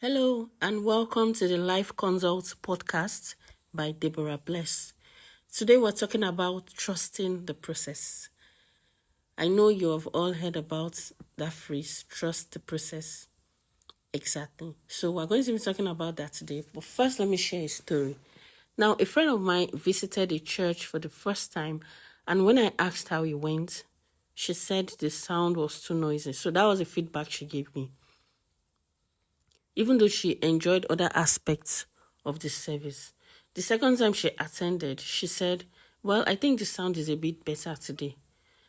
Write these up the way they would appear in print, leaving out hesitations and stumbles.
Hello and welcome to the Life Consult podcast by Deborah Bless. Today we're talking about trusting the process. I know you have all heard about that phrase, trust the process. Exactly. So we're going to be talking about that today. But first, let me share a story. Now, a friend of mine visited a church for the first time, and when I asked how it went, she said the sound was too noisy. So that was the feedback she gave me. Even though she enjoyed other aspects of the service. The second time she attended, she said, well, I think the sound is a bit better today.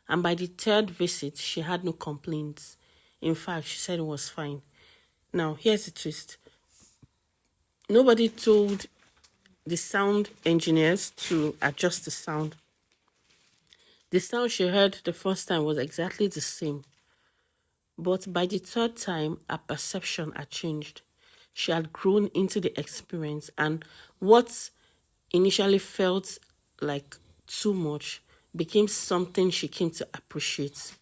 And by the third visit, she had no complaints. In fact, she said it was fine. Now, here's the twist. Nobody told the sound engineers to adjust the sound. The sound she heard the first time was exactly the same. But by the third time, her perception had changed. She had grown into the experience, and what initially felt like too much became something she came to appreciate.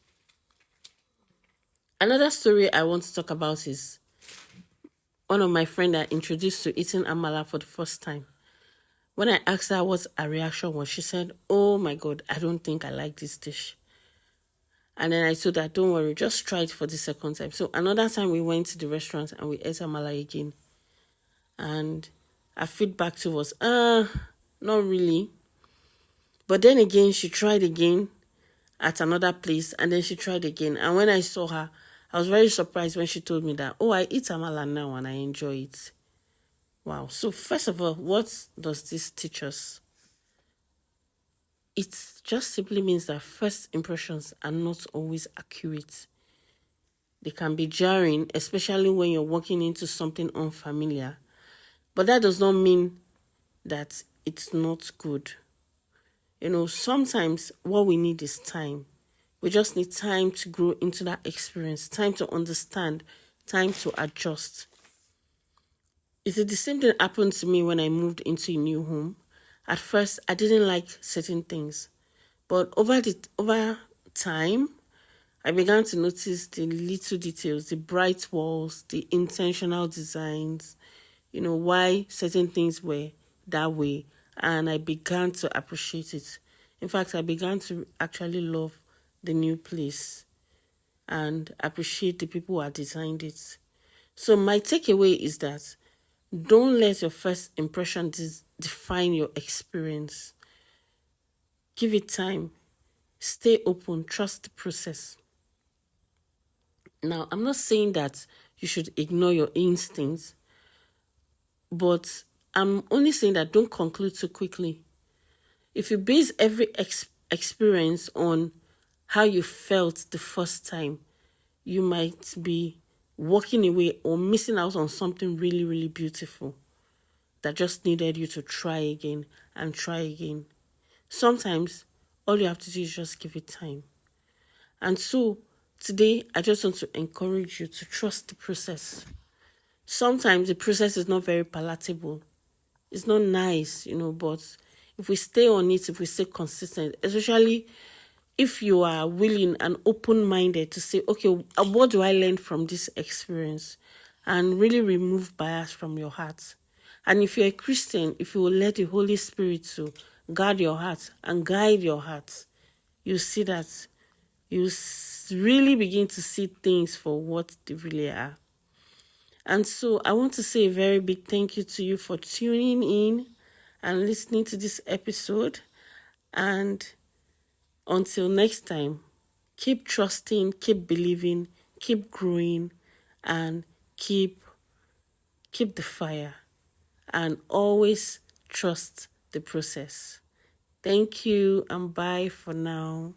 Another story I want to talk about is one of my friends I introduced to eating Amala for the first time. When I asked her what her reaction was, she said, oh my God, I don't think I like this dish. And then I told her, don't worry, just try it for the second time. So another time we went to the restaurant and we ate Amala again. And her feedback to was, not really. But then again, she tried again at another place, and then she tried again. And when I saw her, I was very surprised when she told me that, oh, I eat Amala now and I enjoy it. Wow. So first of all, what does this teach us? It just simply means that first impressions are not always accurate. They can be jarring, especially when you're walking into something unfamiliar. But that does not mean that it's not good. Sometimes what we need is time. We just need time to grow into that experience, time to understand, time to adjust. The same thing happened to me when I moved into a new home. At first, I didn't like certain things. But over time, I began to notice the little details, the bright walls, the intentional designs, why certain things were that way. And I began to appreciate it. In fact, I began to actually love the new place and appreciate the people who had designed it. So my takeaway is that don't let your first impression define your experience. Give it time. Stay open. Trust the process. Now, I'm not saying that you should ignore your instincts, but I'm only saying that don't conclude too quickly. If you base every experience on how you felt the first time, you might be walking away or missing out on something really, really beautiful that just needed you to try again and try again. Sometimes all you have to do is just give it time. And so today, I just want to encourage you to trust the process. Sometimes the process is not very palatable. It's not nice, but if we stay on it, if we stay consistent, especially if you are willing and open-minded to say, okay, what do I learn from this experience? And really remove bias from your heart. And if you're a Christian, if you will let the Holy Spirit to guard your heart and guide your heart, you see that you really begin to see things for what they really are. And so I want to say a very big thank you to you for tuning in and listening to this episode. And until next time, keep trusting, keep believing, keep growing, and keep the fire. And always trust the process. Thank you and bye for now.